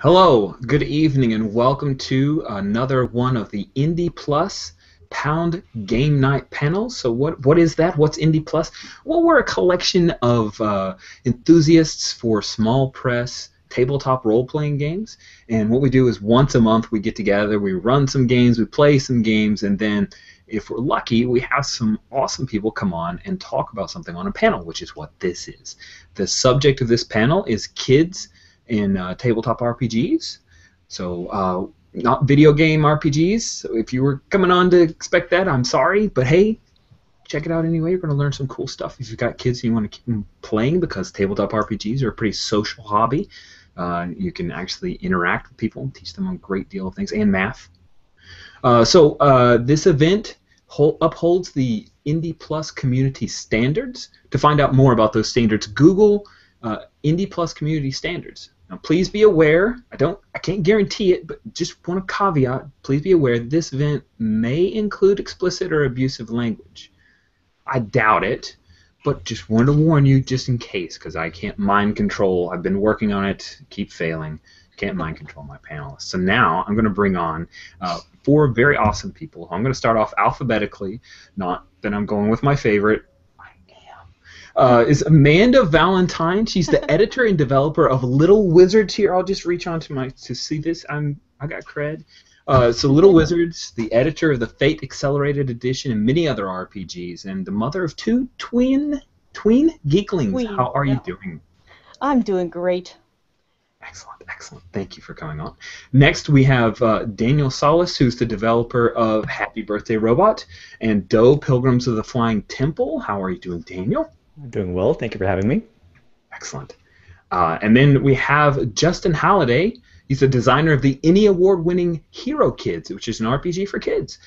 Hello, good evening, and welcome to another one of the Indie Plus Pound Game Night panels. So what is that? What's Indie Plus? Well, we're a collection of enthusiasts for small press tabletop role-playing games, and what we do is once a month we get together, we run some games, we play some games, and then if we're lucky, we have some awesome people come on and talk about something on a panel, which is what this is. The subject of this panel is kids in tabletop RPGs, so not video game RPGs. So if you were coming on to expect that, I'm sorry, but hey, check it out anyway. You're going to learn some cool stuff if you've got kids and you want to keep them playing, because tabletop RPGs are a pretty social hobby. You can actually interact with people and teach them a great deal of things, and math. So this event upholds the Indie Plus community standards. To find out more about those standards, Google Indie Plus community standards. Now, please be aware, I can't guarantee it, but just want to caveat, please be aware this event may include explicit or abusive language. I doubt it, but just wanted to warn you just in case, because I can't mind control. I've been working on it, keep failing. Can't mind control my panelists. So now I'm going to bring on four very awesome people. I'm going to start off alphabetically, not that I'm going with my favorite. Is Amanda Valentine. She's the editor and developer of Little Wizards. Here, I'll just reach on to see this. I got cred. So Little Wizards, the editor of the Fate Accelerated Edition and many other RPGs, and the mother of two tween geeklings. How are you doing? I'm doing great. Excellent, excellent. Thank you for coming on. Next, we have Daniel Solis, who's the developer of Happy Birthday Robot and Doe Pilgrims of the Flying Temple. How are you doing, Daniel? I'm doing well. Thank you for having me. Excellent. And then we have Justin Halliday. He's the designer of the Emmy Award-winning Hero Kids, which is an RPG for kids.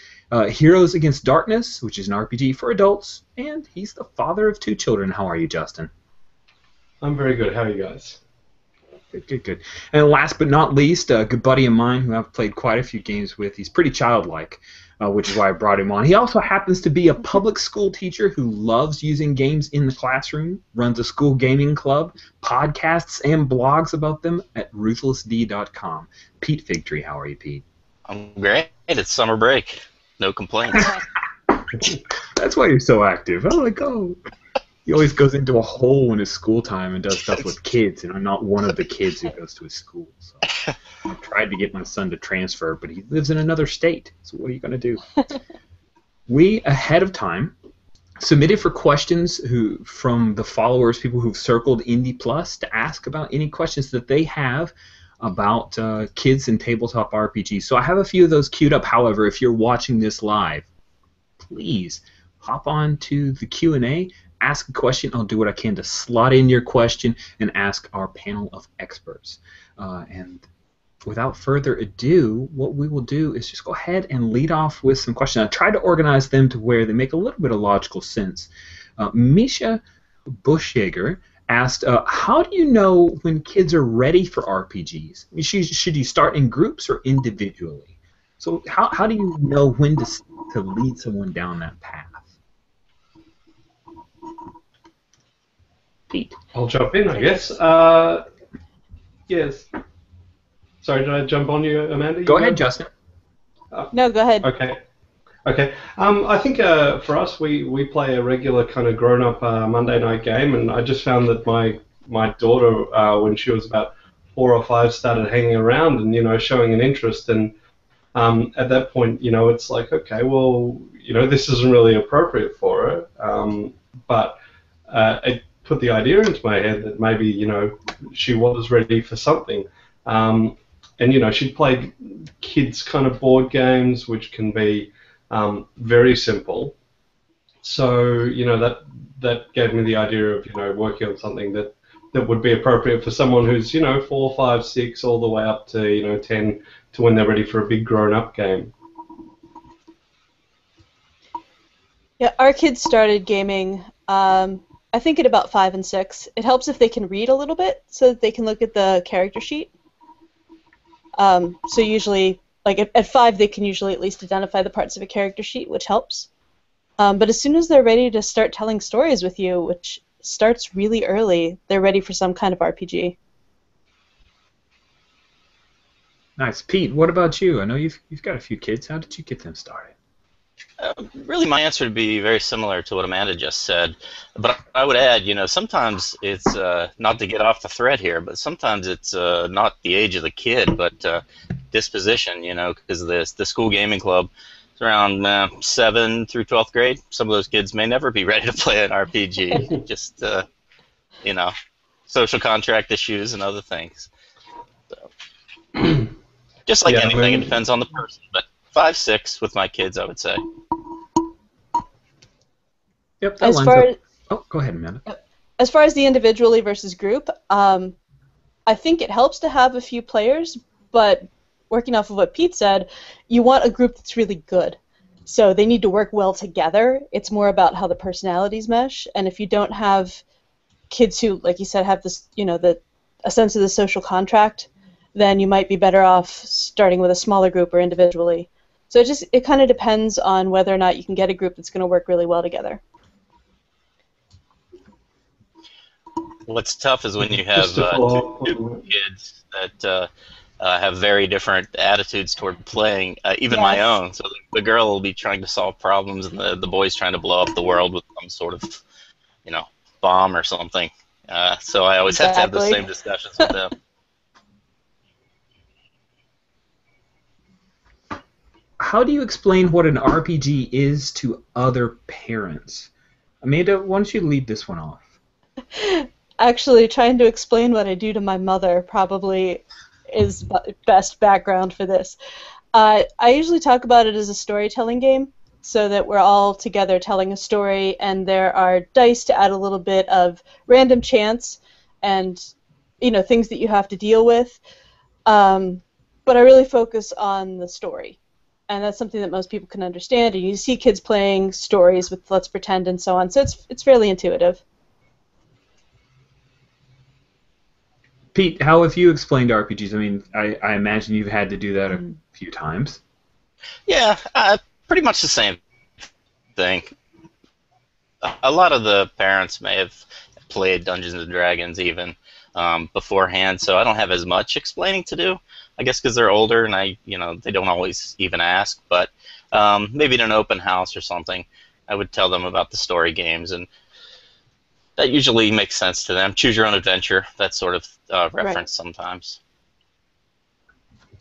Heroes Against Darkness, which is an RPG for adults. And he's the father of two children. How are you, Justin? I'm very good. How are you guys? Good, good, good. And last but not least, a good buddy of mine who I've played quite a few games with. He's pretty childlike, which is why I brought him on. He also happens to be a public school teacher who loves using games in the classroom, runs a school gaming club, podcasts and blogs about them at ruthlessd.com. Pete Figtree, how are you, Pete? I'm great. It's summer break. No complaints. That's why you're so active. Oh, like, oh. He always goes into a hole in his school time and does stuff with kids, and I'm not one of the kids who goes to his school. So I tried to get my son to transfer, but he lives in another state. So what are you going to do? We, ahead of time, submitted for questions from the followers, people who've circled Indie Plus, to ask about any questions that they have about kids and tabletop RPGs. So I have a few of those queued up. However, if you're watching this live, please hop on to the Q&A. Ask a question. I'll do what I can to slot in your question and ask our panel of experts. And without further ado, what we will do is just go ahead and lead off with some questions. I tried to organize them to where they make a little bit of logical sense. Misha Bushjager asked, how do you know when kids are ready for RPGs? I mean, should you start in groups or individually? So how do you know when to lead someone down that path? Pete. I'll jump in, I guess. Yes. Sorry, did I jump on you, Amanda? Go ahead, Justin. No, go ahead. Okay. Okay. I think for us, we play a regular kind of grown-up Monday night game, and I just found that my daughter, when she was about 4 or 5, started hanging around and showing an interest, and at that point, it's like, okay, well, this isn't really appropriate for her, but it put the idea into my head that maybe she was ready for something, and she'd played kids kind of board games, which can be very simple. So that gave me the idea of working on something that would be appropriate for someone who's 4, 5, 6, all the way up to 10, to when they're ready for a big grown-up game. Yeah, our kids started gaming. I think at about 5 and 6. It helps if they can read a little bit so that they can look at the character sheet. So usually, like at 5, they can usually at least identify the parts of a character sheet, which helps. But as soon as they're ready to start telling stories with you, which starts really early, they're ready for some kind of RPG. Nice. Pete, what about you? I know you've got a few kids. How did you get them started? Really, my answer would be very similar to what Amanda just said, but I would add, sometimes it's not to get off the thread here, but sometimes it's not the age of the kid, but disposition. Because the school gaming club is around 7 through 12th grade. Some of those kids may never be ready to play an RPG. Just social contract issues and other things. So, just like anything, it depends on the person, but 5, 6 with my kids, I would say. Yep, that lines up. Oh, go ahead, Amanda. As far as the individually versus group, I think it helps to have a few players, but working off of what Pete said, you want a group that's really good. So they need to work well together. It's more about how the personalities mesh, and if you don't have kids who, like you said, have this, a sense of the social contract, then you might be better off starting with a smaller group or individually. So it kind of depends on whether or not you can get a group that's going to work really well together. What's tough is when you have two kids that have very different attitudes toward playing, even my own. So the girl will be trying to solve problems, and the boy's trying to blow up the world with some sort of, bomb or something. So I always have to have the same discussions with them. How do you explain what an RPG is to other parents? Amanda, why don't you lead this one off? Actually, trying to explain what I do to my mother probably is best background for this. I usually talk about it as a storytelling game, so that we're all together telling a story, and there are dice to add a little bit of random chance and things that you have to deal with. But I really focus on the story. And that's something that most people can understand. And you see kids playing stories with Let's Pretend and so on, so it's fairly intuitive. Pete, how have you explained RPGs? I mean, I imagine you've had to do that a few times. Yeah, pretty much the same thing. A lot of the parents may have played Dungeons and Dragons even beforehand, so I don't have as much explaining to do. I guess because they're older and they don't always even ask, but maybe in an open house or something, I would tell them about the story games, and that usually makes sense to them. Choose your own adventure, that sort of reference sometimes.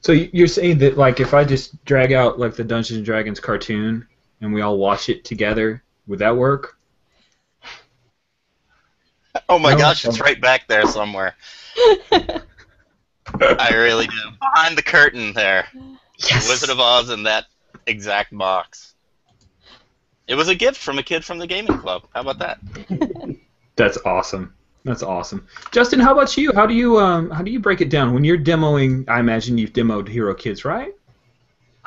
So you're saying that, like, if I just drag out like the Dungeons and Dragons cartoon and we all watch it together, would that work? Oh my gosh, it's right back there somewhere. I really do. Behind the curtain there. Yes. Wizard of Oz in that exact box. It was a gift from a kid from the gaming club. How about that? That's awesome. That's awesome. Justin, how about you? How do you break it down when you're demoing? I imagine you've demoed Hero Kids, right?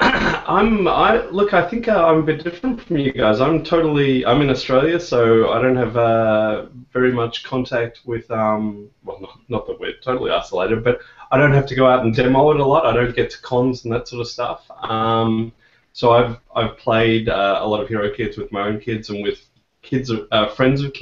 I think I'm a bit different from you guys. I'm in Australia, so I don't have very much contact with not that we're totally isolated, but I don't have to go out and demo it a lot. I don't get to cons and that sort of stuff. So I've played a lot of Hero Kids with my own kids and with kids friends of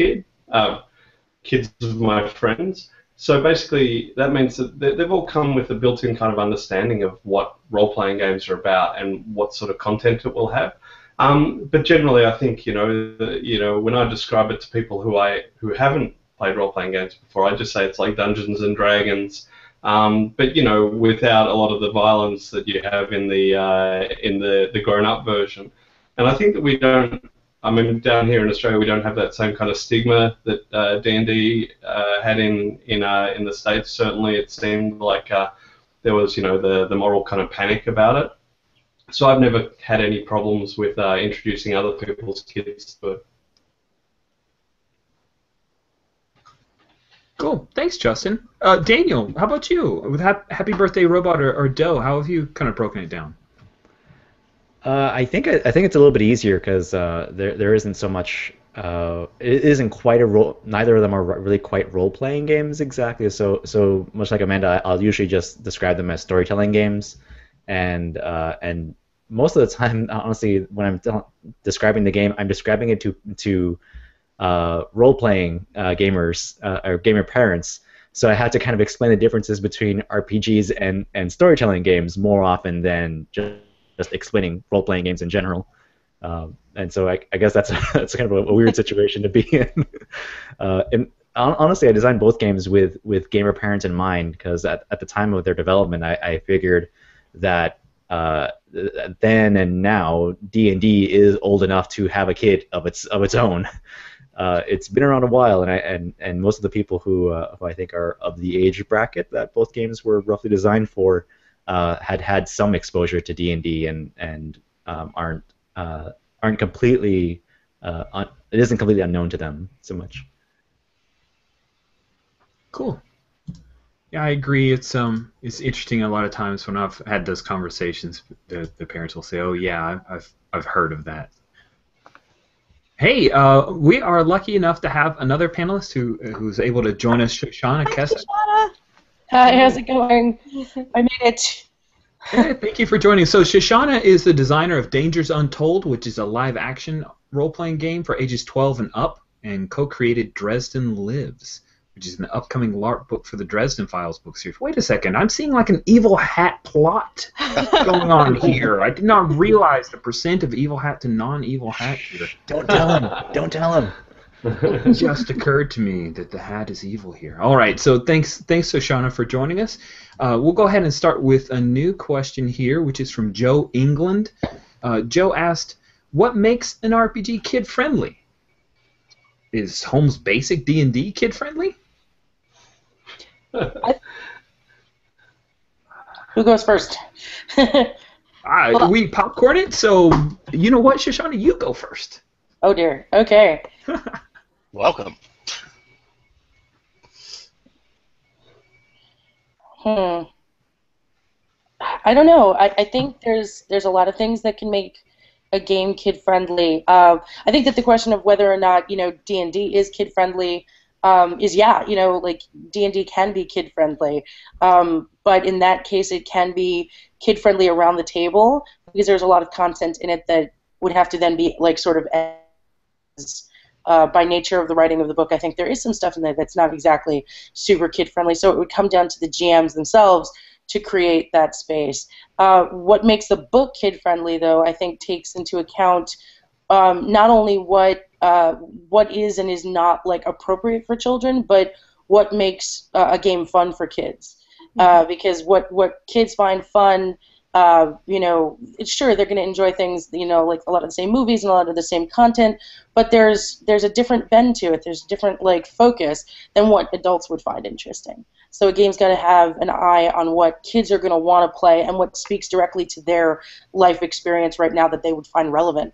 kids of my friends. So basically, that means that they've all come with a built-in kind of understanding of what role-playing games are about and what sort of content it will have. But generally, I think when I describe it to people who haven't played role-playing games before, I just say it's like Dungeons and Dragons, but without a lot of the violence that you have in the grown-up version. And I think that we don't. I mean, down here in Australia, we don't have that same kind of stigma that D&D had in the States. Certainly, it seemed like there was, the moral kind of panic about it. So I've never had any problems with introducing other people's kids to it. Cool. Thanks, Justin. Daniel, how about you? With Happy Birthday Robot or Doe, how have you kind of broken it down? I think it's a little bit easier because there isn't so much. It isn't quite a role. Neither of them are really quite role-playing games exactly. So much like Amanda, I'll usually just describe them as storytelling games, and most of the time, honestly, when I'm describing the game, I'm describing it to role-playing gamers or gamer parents. So I had to kind of explain the differences between RPGs and storytelling games more often than just explaining role-playing games in general. And so I guess that's that's kind of a weird situation to be in. And honestly, I designed both games with gamer parents in mind because at the time of their development, I figured that then and now D&D is old enough to have a kid of its own. It's been around a while, and most of the people who I think are of the age bracket that both games were roughly designed for had some exposure to D&D and aren't completely it isn't completely unknown to them so much. Cool. Yeah, I agree. It's interesting. A lot of times when I've had those conversations, the parents will say, "Oh yeah, I've heard of that." Hey, we are lucky enough to have another panelist who's able to join us, Shoshana Kessock. Shoshana. Hi, how's it going? I made it. Hey, thank you for joining. So Shoshana is the designer of Dangers Untold, which is a live-action role-playing game for ages 12 and up, and co-created Dresden Lives, which is an upcoming LARP book for the Dresden Files book series. Wait a second, I'm seeing like an Evil Hat plot going on here. I did not realize the percent of Evil Hat to non-Evil Hat here. Don't tell him. Don't tell him. It just occurred to me that the hat is evil here. All right, so thanks, Shoshana, for joining us. We'll go ahead and start with a new question here, which is from Joe England. Joe asked, what makes an RPG kid-friendly? Is Holmes Basic D&D kid-friendly? Who goes first? We popcorn it, so you know what, Shoshana, you go first. Oh dear. Okay. Welcome. I don't know. I think there's a lot of things that can make a game kid friendly. I think that the question of whether or not D&D is kid friendly is like D&D can be kid friendly, but in that case it can be kid friendly around the table because there's a lot of content in it that would have to then be like sort of by nature of the writing of the book. I think there is some stuff in there that's not exactly super kid friendly, so it would come down to the GMs themselves to create that space. What makes the book kid friendly, though, I think takes into account not only what is and is not like appropriate for children, but what makes a game fun for kids. Because what kids find fun, it's sure they're going to enjoy things, like a lot of the same movies and a lot of the same content, but there's a different bend to it. There's a different like focus than what adults would find interesting. So a game's got to have an eye on what kids are going to want to play and what speaks directly to their life experience right now that they would find relevant.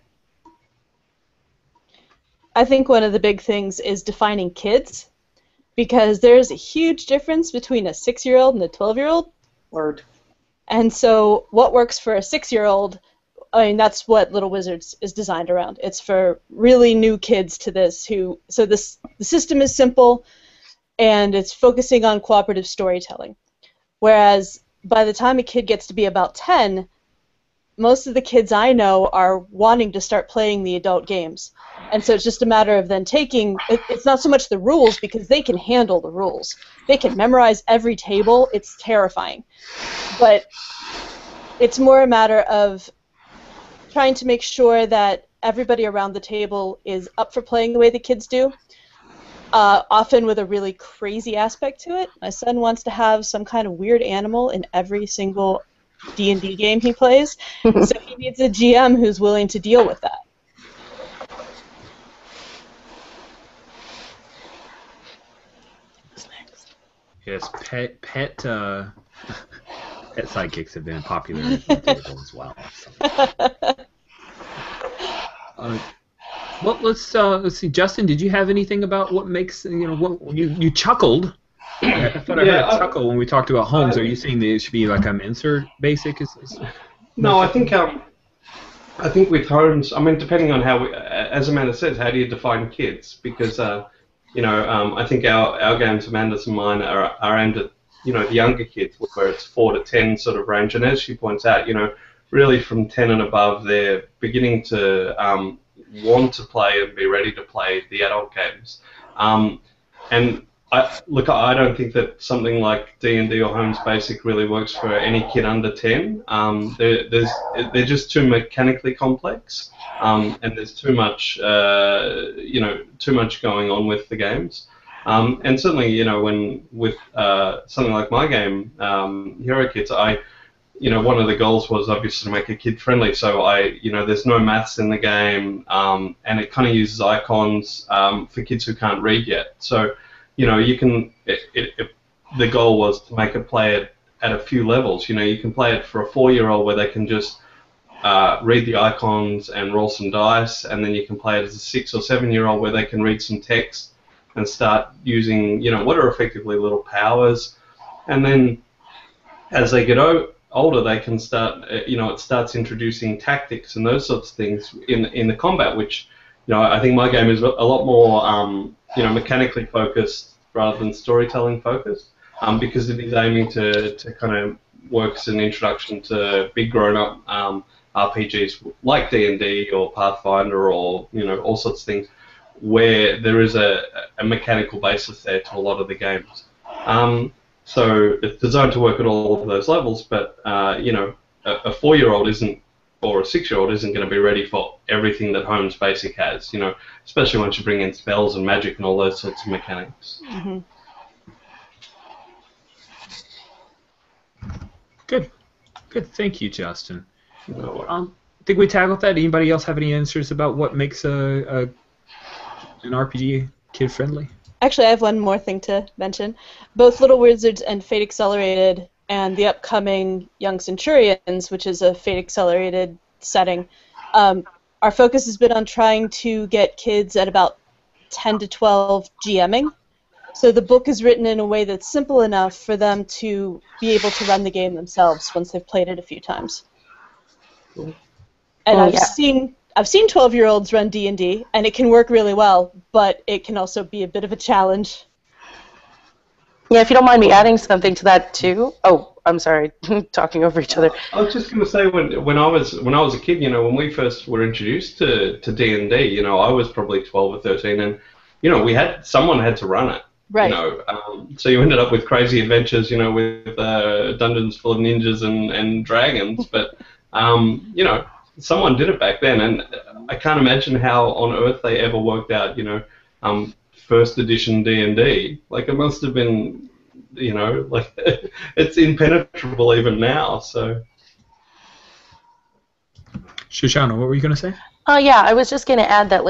I think one of the big things is defining kids, because there's a huge difference between a 6-year-old and a 12-year-old. Word. And so what works for a 6-year-old, I mean, that's what Little Wizards is designed around. It's for really new kids to this the system is simple, and it's focusing on cooperative storytelling. Whereas by the time a kid gets to be about 10, most of the kids I know are wanting to start playing the adult games. And so it's just a matter of then it's not so much the rules, because they can handle the rules. They can memorize every table. It's terrifying. But it's more a matter of trying to make sure that everybody around the table is up for playing the way the kids do, often with a really crazy aspect to it. My son wants to have some kind of weird animal in every single D&D game he plays, so he needs a GM who's willing to deal with that. Yes, pet sidekicks have been popular at the table as well. So. Well, let's see. Justin, did you have anything about what makes what you chuckled? I thought I heard a chuckle when we talked about Holmes. Are you saying that it should be like insert basic? No, I think with Holmes, I mean, depending on how as Amanda says, how do you define kids? Because I think our games, Amanda's and mine, are aimed at the younger kids, where it's 4 to 10 sort of range. And as she points out, really from 10 and above, they're beginning to want to play and be ready to play the adult games. And I don't think that something like D&D or Holmes Basic really works for any kid under 10. They're just too mechanically complex, and there's too much, too much going on with the games. And certainly, when with something like my game, Hero Kids, one of the goals was obviously to make it kid friendly. So there's no maths in the game, and it kind of uses icons for kids who can't read yet. So you can. The goal was to make it play it at a few levels. You can play it for a 4-year-old where they can just read the icons and roll some dice, and then you can play it as a 6 or 7-year-old where they can read some text and start using what are effectively little powers, and then as they get older, they can start. It starts introducing tactics and those sorts of things in the combat, which I think my game is a lot more mechanically focused rather than storytelling focused, because it is aiming to kind of work as an introduction to big grown-up RPGs like D&D or Pathfinder or all sorts of things where there is a mechanical basis there to a lot of the games. So it's designed to work at all of those levels, but a 4-year-old isn't, or a 6-year-old isn't going to be ready for everything that Holmes Basic has. Especially once you bring in spells and magic and all those sorts of mechanics. Mm-hmm. Good. Thank you, Justin. Think we tackled that? Anybody else have any answers about what makes an RPG kid friendly? Actually, I have one more thing to mention. Both Little Wizards and Fate Accelerated and the upcoming Young Centurions, which is a Fate Accelerated setting, our focus has been on trying to get kids at about 10 to 12 GMing. So the book is written in a way that's simple enough for them to be able to run the game themselves once they've played it a few times. Cool. And I've seen 12-year-olds run D&D, and it can work really well, but it can also be a bit of a challenge. Yeah, if you don't mind me adding something to that too. Oh, I'm sorry, talking over each other. I was just going to say when I was a kid, when we first were introduced to D&D, I was probably 12 or 13, and someone had to run it. Right. So you ended up with crazy adventures, with dungeons full of ninjas and dragons, but someone did it back then, and I can't imagine how on earth they ever worked out, first edition D&D. Like, it must have been, it's impenetrable even now, so. Shoshana, what were you going to say? Yeah, I was just going to add that,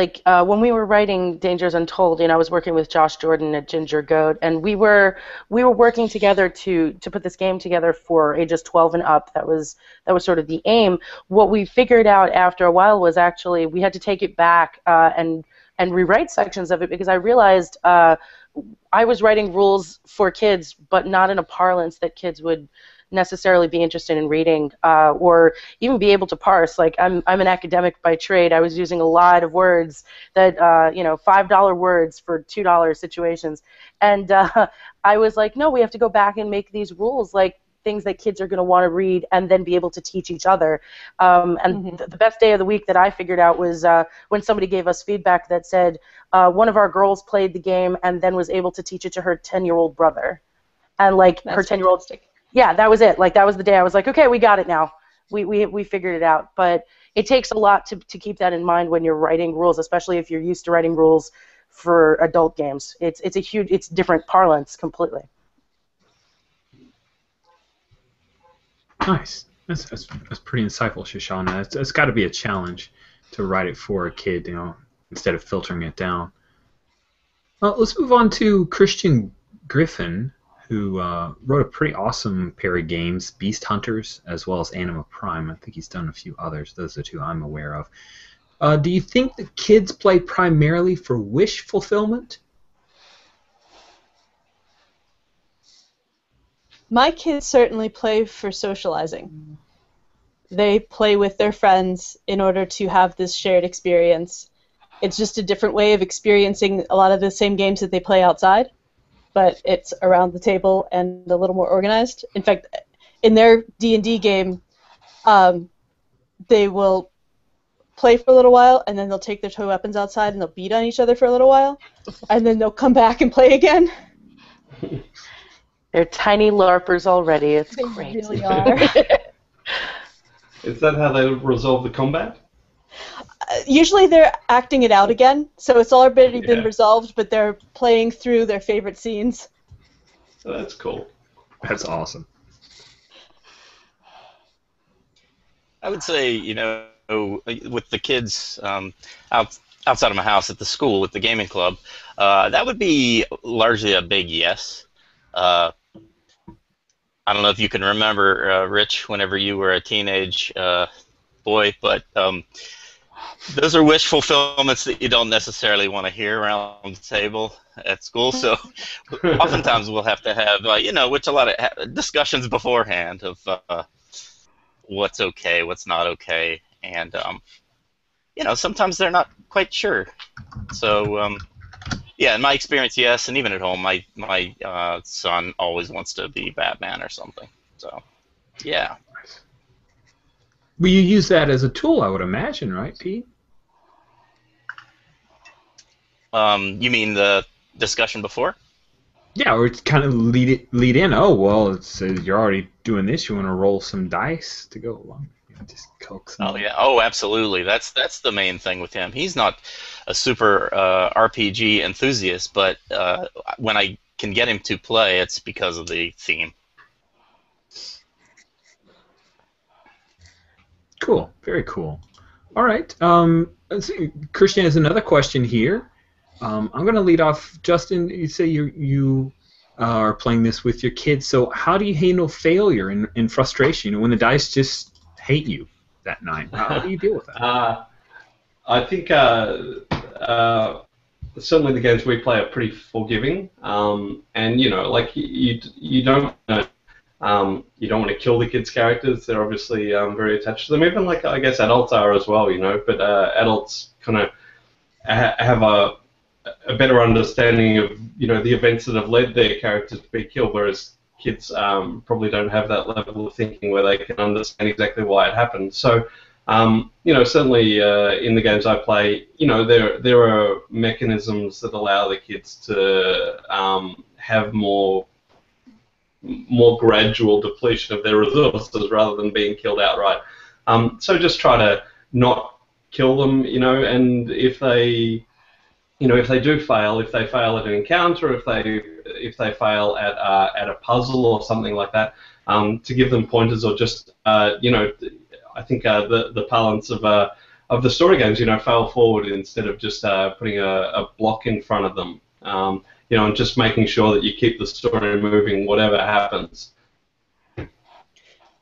when we were writing Dangers Untold, I was working with Josh Jordan at Ginger Goat, and we were working together to put this game together for ages 12 and up. That was sort of the aim. What we figured out after a while was actually we had to take it back and rewrite sections of it, because I realized I was writing rules for kids, but not in a parlance that kids would necessarily be interested in reading or even be able to parse. Like, I'm an academic by trade. I was using a lot of words that $5 words for $2 situations, and I was like, no, we have to go back and make these rules like things that kids are going to want to read and then be able to teach each other. And the best day of the week that I figured out was when somebody gave us feedback that said one of our girls played the game and then was able to teach it to her 10-year-old brother, and her 10-year-old. Yeah, that was it. That was the day I was like, okay, we got it now. We figured it out. But it takes a lot to keep that in mind when you're writing rules, especially if you're used to writing rules for adult games. It's different parlance completely. Nice. That's pretty insightful, Shoshana. It's got to be a challenge to write it for a kid, instead of filtering it down. Well, let's move on to Christian Griffin, who wrote a pretty awesome pair of games, Beast Hunters as well as Anima Prime. I think he's done a few others. Those are the two I'm aware of. Do you think that kids play primarily for wish fulfillment? My kids certainly play for socializing. They play with their friends in order to have this shared experience. It's just a different way of experiencing a lot of the same games that they play outside, but it's around the table and a little more organized. In fact, in their D&D game, they will play for a little while, and then they'll take their toy weapons outside and they'll beat on each other for a little while, and then they'll come back and play again. They're tiny LARPers already. It's They great. really are. Is that how they resolve the combat? Usually they're acting it out again, so it's already been Yeah. resolved, but they're playing through their favorite scenes. Oh, that's cool. That's awesome. I would say, with the kids outside of my house at the school with the gaming club, that would be largely a big yes. I don't know if you can remember, Rich, whenever you were a teenage boy, but those are wish fulfillments that you don't necessarily want to hear around the table at school. So oftentimes we'll have to have, which a lot of discussions beforehand of what's okay, what's not okay, and sometimes they're not quite sure. So yeah, in my experience, yes, and even at home, my son always wants to be Batman or something. So yeah. Well, you use that as a tool, I would imagine, right, Pete? You mean the discussion before? Yeah, or it's kind of lead in. Oh, well, it says you're already doing this. You want to roll some dice to go along. Just coax them. Oh yeah. Oh, absolutely. That's the main thing with him. He's not a super RPG enthusiast, but when I can get him to play, it's because of the theme. Cool. Very cool. All right. Let's see. Christian has another question here. I'm going to lead off. Justin, you say you are playing this with your kids. So how do you handle failure and frustration? When the dice just hate you that night, how do you deal with that? I think certainly the games we play are pretty forgiving, and like you don't want to kill the kids' characters. They're obviously very attached to them. Even like I guess adults are as well, but adults kind of have a better understanding of the events that have led their characters to be killed, whereas kids probably don't have that level of thinking where they can understand exactly why it happened. So, certainly in the games I play, there are mechanisms that allow the kids to have more gradual depletion of their resources rather than being killed outright. So just try to not kill them, and if they do fail, if they fail at an encounter, if they fail at a puzzle or something like that, to give them pointers, or just I think the balance of the story games, fail forward instead of just putting a block in front of them, and just making sure that you keep the story moving, whatever happens.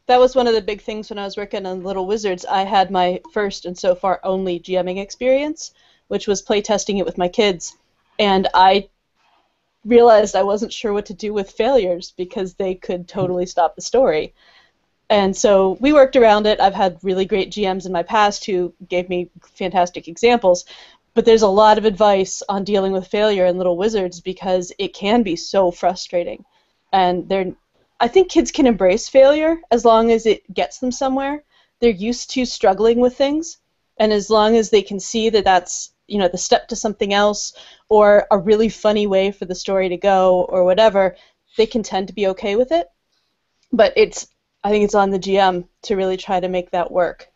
That was one of the big things when I was working on Little Wizards. I had my first and so far only GMing experience, which was playtesting it with my kids, and I realized I wasn't sure what to do with failures because they could totally stop the story. And so we worked around it. I've had really great GMs in my past who gave me fantastic examples, but there's a lot of advice on dealing with failure in Little Wizards because it can be so frustrating. And I think kids can embrace failure as long as it gets them somewhere. They're used to struggling with things, and as long as they can see that that's the step to something else or a really funny way for the story to go or whatever, they can tend to be okay with it. But I think it's on the GM to really try to make that work.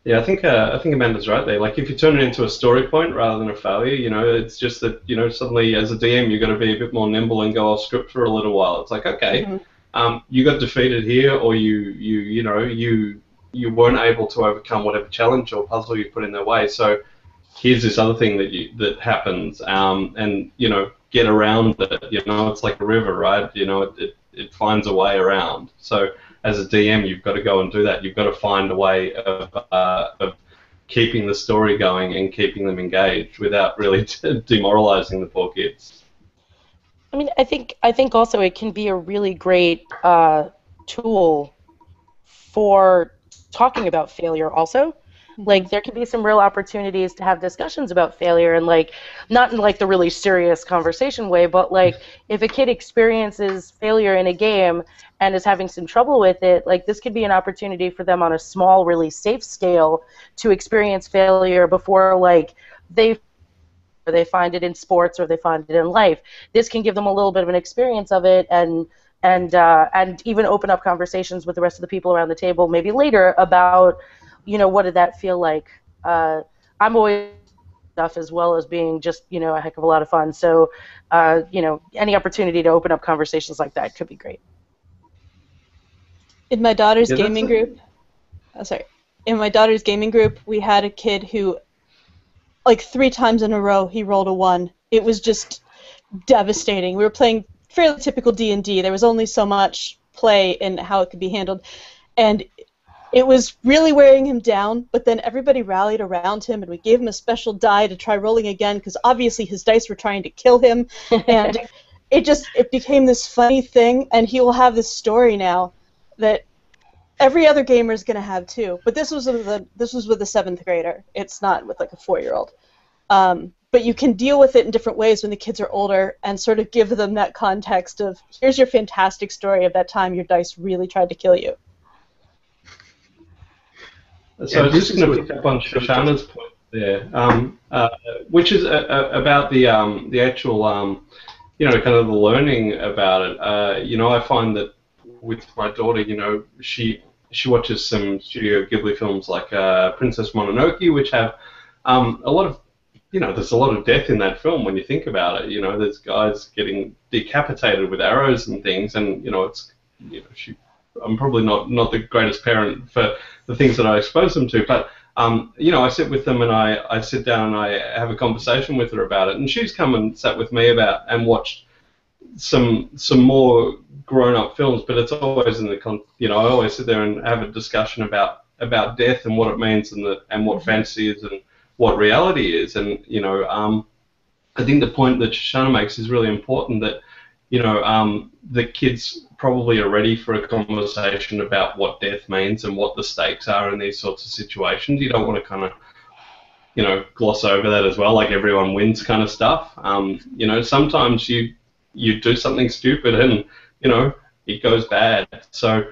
Yeah, I think Amanda's right there. Like if you turn it into a story point rather than a failure, it's just that suddenly as a DM you've got to be a bit more nimble and go off script for a little while. It's like okay, you got defeated here, or you weren't able to overcome whatever challenge or puzzle you put in their way. So here's this other thing that happens, and get around it. It's like a river, right? It finds a way around. So as a DM, you've got to go and do that. You've got to find a way of keeping the story going and keeping them engaged without really demoralizing the poor kids. I mean, I think also it can be a really great tool for talking about failure also. Like there can be some real opportunities to have discussions about failure, and like not in like the really serious conversation way, but like if a kid experiences failure in a game and is having some trouble with it, like this could be an opportunity for them on a small, really safe scale to experience failure before like they they find it in sports, or they find it in life. This can give them a little bit of an experience of it, and even open up conversations with the rest of the people around the table maybe later about, what did that feel like. I'm always stuff as well as being just, a heck of a lot of fun. So, any opportunity to open up conversations like that could be great. In my daughter's Yeah, gaming group, in my daughter's gaming group, we had a kid who, like 3 times in a row, he rolled a 1. It was just devastating. We were playing fairly typical D&D. There was only so much play in how it could be handled, and it was really wearing him down, but then everybody rallied around him, and we gave him a special die to try rolling again, because obviously his dice were trying to kill him, and it became this funny thing, and he will have this story now that every other gamer is going to have too. But this was with a 7th grader. It's not with like a 4-year-old. But you can deal with it in different ways when the kids are older, and sort of give them that context of, here's your fantastic story of that time your dice really tried to kill you. So I was just going to pick up on Shoshana's point there, which is about the actual, kind of the learning about it. I find that with my daughter, she watches some Studio Ghibli films like Princess Mononoke, which have a lot of, there's a lot of death in that film when you think about it. There's guys getting decapitated with arrows and things, and I'm probably not the greatest parent for the things that I expose them to, but I sit with them and I sit down and I have a conversation with her about it, and she's come and sat with me and watched some more grown-up films, but it's always I always sit there and have a discussion about death and what it means, and what fantasy is and what reality is, and I think the point that Shoshana makes is really important, that the kids probably are ready for a conversation about what death means and what the stakes are in these sorts of situations. You don't want to kind of, gloss over that as well, like everyone wins kind of stuff. Sometimes you do something stupid and, it goes bad. So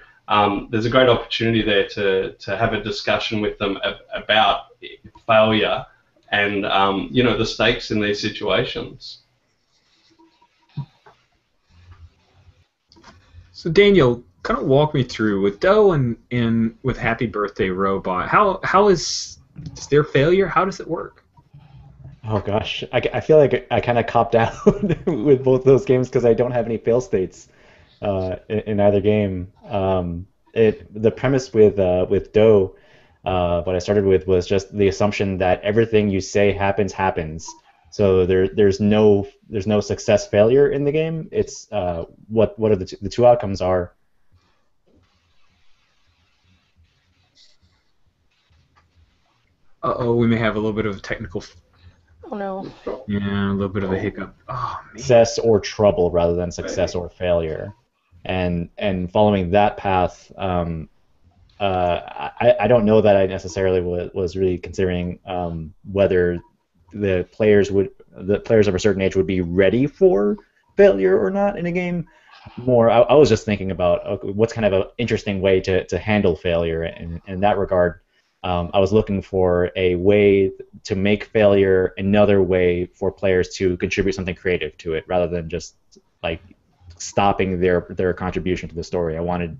there's a great opportunity there to have a discussion with them about failure and, the stakes in these situations. So Daniel, kind of walk me through with Doe and with Happy Birthday Robot. How is their failure? How does it work? Oh gosh, I feel like I kind of copped out with both those games because I don't have any fail states in either game. The premise with Doe, what I started with was just the assumption that everything you say happens. So there's no success failure in the game. It's what are the two outcomes are. We may have a little bit of a technical. Oh no. Yeah, a little bit of a hiccup. Oh man. Success or trouble rather than success or failure, and following that path. I don't know that I necessarily was really considering whether the players of a certain age would be ready for failure or not in a game. More, I was just thinking about what's kind of an interesting way to handle failure. In that regard, I was looking for a way to make failure another way for players to contribute something creative to it, rather than just like stopping their contribution to the story. I wanted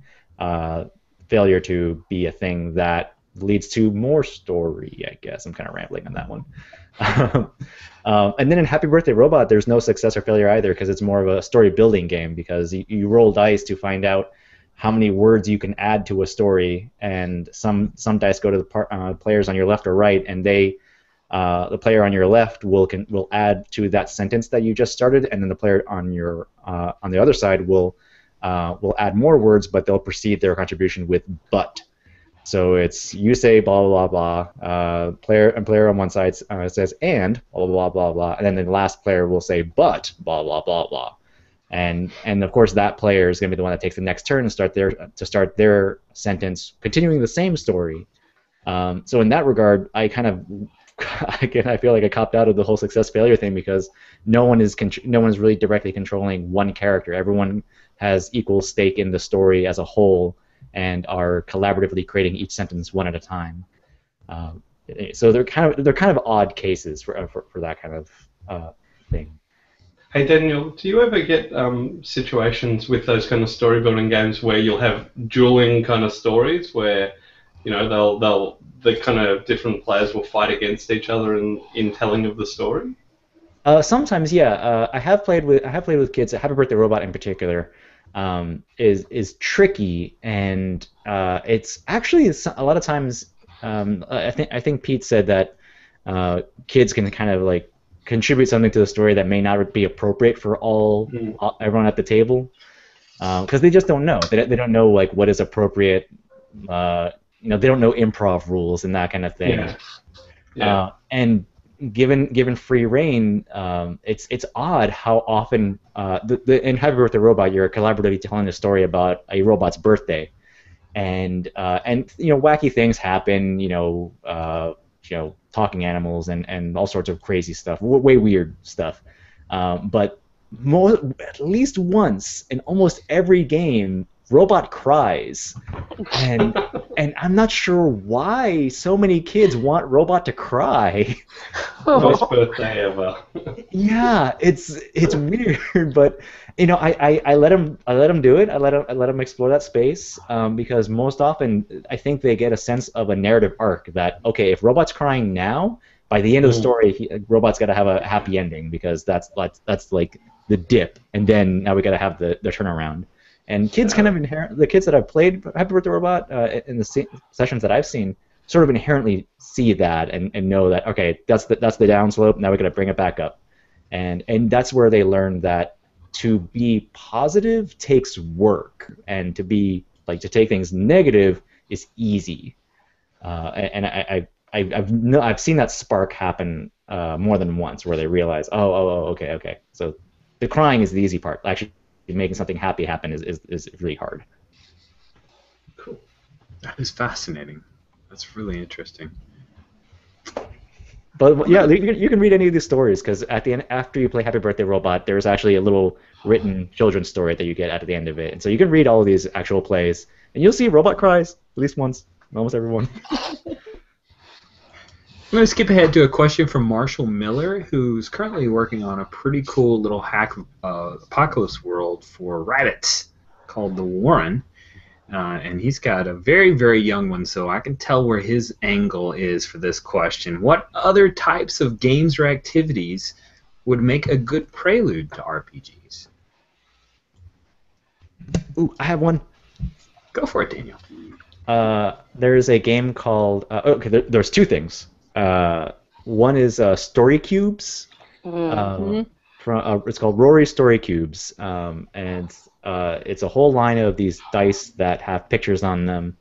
failure to be a thing that leads to more story, I guess. I'm kind of rambling on that one. And then in Happy Birthday Robot, there's no success or failure either, because it's more of a story building game, because you roll dice to find out how many words you can add to a story, and some dice go to the players on your left or right, and the player on your left will add to that sentence that you just started, and then the player on the other side will add more words, but they'll precede their contribution with "but." So it's you say blah blah blah blah. Player on one side says and blah blah blah blah, and then the last player will say but blah blah blah blah, and of course that player is going to be the one that takes the next turn and start their sentence, continuing the same story. So in that regard, I feel like I copped out of the whole success failure thing, because no one is really directly controlling one character. Everyone has equal stake in the story as a whole, and are collaboratively creating each sentence one at a time. So they're kind of odd cases for that kind of thing. Hey Daniel, do you ever get situations with those kind of story building games where you'll have dueling kind of stories where, you know, the kind of different players will fight against each other in telling of the story? Sometimes, yeah. I have played with kids. Happy Birthday Robot in particular is tricky, and it's actually a lot of times. I think Pete said that kids can kind of like contribute something to the story that may not be appropriate for everyone at the table, because they just don't know. They don't know like what is appropriate. They don't know improv rules and that kind of thing. Yeah. Yeah. And given free reign, it's odd how often in Happy Birthday Robot you're collaboratively telling a story about a robot's birthday, and wacky things happen. Talking animals and all sorts of crazy stuff, way weird stuff. But at least once in almost every game, Robot cries, and I'm not sure why so many kids want Robot to cry. Best birthday ever. Yeah, it's weird, but I let them do it. I let them explore that space, because most often I think they get a sense of a narrative arc that, okay, if Robot's crying now, by the end of the story, Robot's got to have a happy ending, because that's like the dip, and then now we got to have the turnaround. And kids kind of the kids that I've played Happy Birthday Robot in the sessions that I've seen sort of inherently see that and know that, okay, that's the downslope. Now we got to bring it back up, and that's where they learn that to be positive takes work, and to take things negative is easy. And I've seen that spark happen more than once, where they realize, okay, so the crying is the easy part. Actually, making something happy happen is really hard. Cool. That is fascinating. That's really interesting. But yeah, you can read any of these stories, because at the end, after you play Happy Birthday Robot, there's actually a little written children's story that you get at the end of it, and so you can read all of these actual plays, and you'll see Robot cries at least once, almost everyone. I'm going to skip ahead to a question from Marshall Miller, who's currently working on a pretty cool little hack apocalypse world for rabbits called The Warren. And he's got a very, very young one, so I can tell where his angle is for this question. What other types of games or activities would make a good prelude to RPGs? Ooh, I have one. Go for it, Daniel. There's a game called... there's two things. One is Story Cubes. It's called Rory Story Cubes, and it's a whole line of these dice that have pictures on them,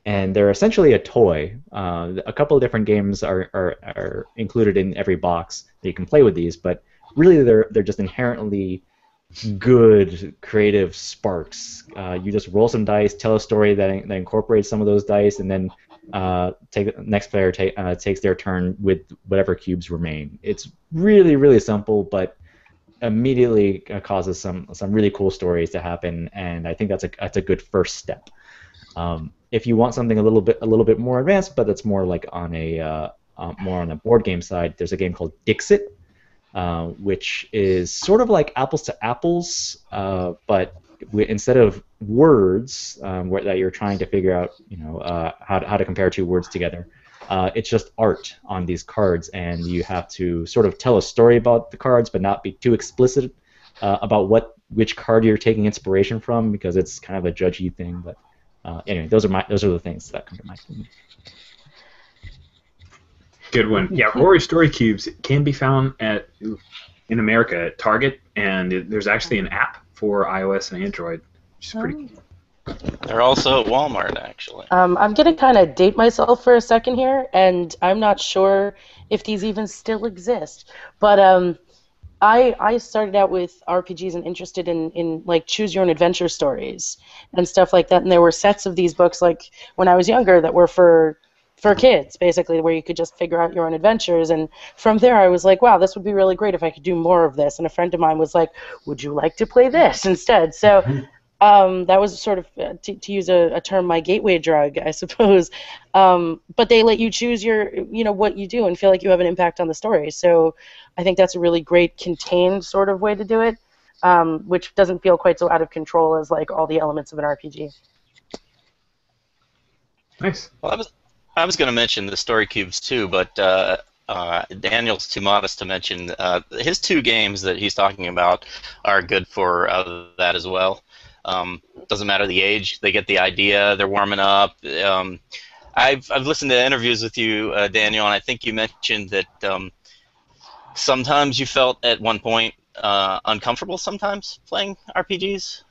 and they're essentially a toy. A couple of different games are included in every box that you can play with these, but really they're just inherently good creative sparks. You just roll some dice, tell a story that incorporates some of those dice, and then next player takes their turn with whatever cubes remain. It's really, really simple, but immediately causes some really cool stories to happen, and I think that's a good first step. If you want something a little bit more advanced, but that's more like on a board game side, there's a game called Dixit, which is sort of like apples to apples, but instead of words that you're trying to figure out, how to compare two words together, it's just art on these cards, and you have to sort of tell a story about the cards, but not be too explicit about which card you're taking inspiration from, because it's kind of a judgy thing. But anyway, those are the things that come to mind. Good one. Yeah, Rory Story Cubes can be found in America at Target, and there's actually an app for iOS and Android, which is pretty cool. They're also at Walmart, actually. I'm going to kind of date myself for a second here, and I'm not sure if these even still exist. But I started out with RPGs and interested in like choose your own adventure stories and stuff like that. And there were sets of these books like when I was younger that were for kids, basically, where you could just figure out your own adventures. And from there, I was like, wow, this would be really great if I could do more of this. And a friend of mine was like, would you like to play this instead? So That was sort of, to use a term, my gateway drug, I suppose. But they let you choose what you do and feel like you have an impact on the story. So I think that's a really great contained sort of way to do it, which doesn't feel quite so out of control as like all the elements of an RPG. Nice. Well, I was going to mention the story cubes too, but Daniel's too modest to mention his 2 games that he's talking about are good for that as well. Doesn't matter the age; they get the idea. They're warming up. I've listened to interviews with you, Daniel, and I think you mentioned that sometimes you felt at one point uncomfortable sometimes playing RPGs,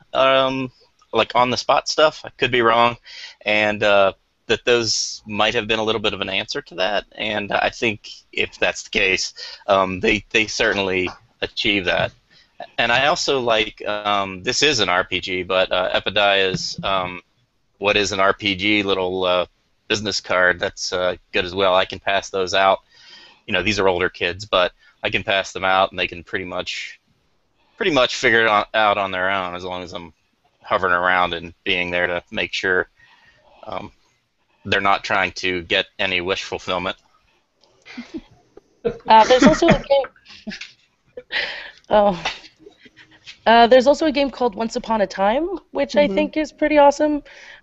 like on the spot stuff. I could be wrong, and that those might have been a little bit of an answer to that. And I think if that's the case, they certainly achieve that. And I also like, this is an RPG, but Epidaia's what is an RPG little business card, that's good as well. I can pass those out. These are older kids, but I can pass them out, and they can pretty much figure it out on their own, as long as I'm hovering around and being there to make sure they're not trying to get any wish fulfillment. There's also a game. Oh. There's also a game called Once Upon a Time, which I think is pretty awesome.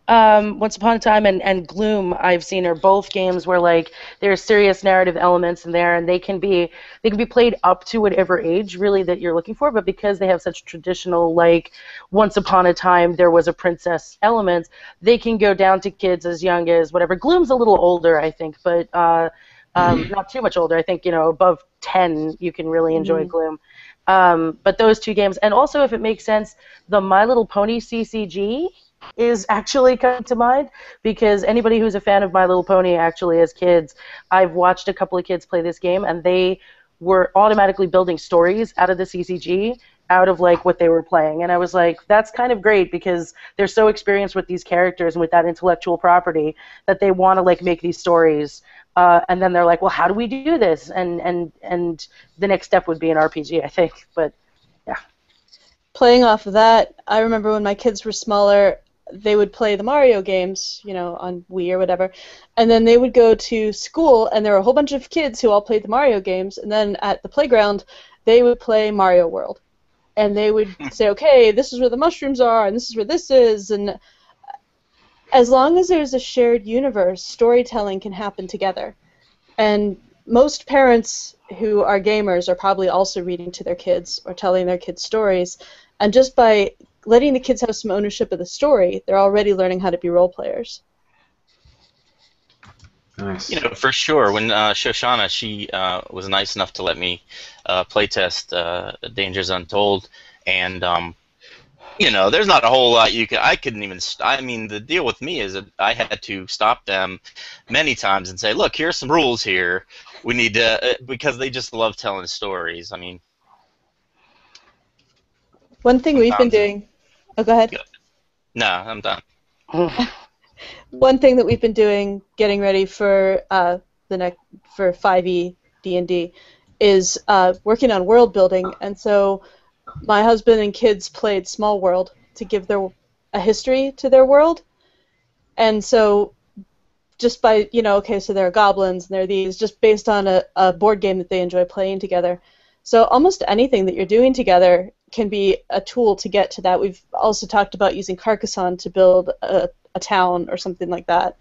Once Upon a Time and Gloom, I've seen, are both games where like there's serious narrative elements in there, and they can be played up to whatever age really that you're looking for. But because they have such traditional, like, Once Upon a Time there was a princess elements, they can go down to kids as young as whatever. Gloom's a little older, I think, but not too much older. I think above 10 you can really enjoy Gloom. But those 2 games, and also, if it makes sense, the My Little Pony CCG is actually coming to mind, because anybody who's a fan of My Little Pony, actually, as kids, I've watched a couple of kids play this game, and they were automatically building stories out of the CCG, out of like what they were playing. And I was like, that's kind of great, because they're so experienced with these characters and with that intellectual property that they want to like make these stories. And then they're like, well, how do we do this? And the next step would be an RPG, I think. But yeah. Playing off of that, I remember when my kids were smaller, they would play the Mario games, on Wii or whatever, and then they would go to school, and there were a whole bunch of kids who all played the Mario games, and then at the playground, they would play Mario World, and they would say, okay, this is where the mushrooms are, and this is where this is, and as long as there's a shared universe, storytelling can happen together. And most parents who are gamers are probably also reading to their kids or telling their kids stories, and just by letting the kids have some ownership of the story, they're already learning how to be role players. Nice. For sure. When Shoshana, she was nice enough to let me playtest Dangers Untold, and there's not a whole lot I couldn't even. I mean, the deal with me is that I had to stop them many times and say, look, here's some rules here. We need to, because they just love telling stories. I mean, one thing we've been doing. Oh, go ahead. No, I'm done. One thing that we've been doing, getting ready for for 5e D&D, is working on world building, and so my husband and kids played Small World to give a history to their world, and so just by okay, so there are goblins and there are these, just based on a board game that they enjoy playing together. So almost anything that you're doing together can be a tool to get to that. We've also talked about using Carcassonne to build a town or something like that.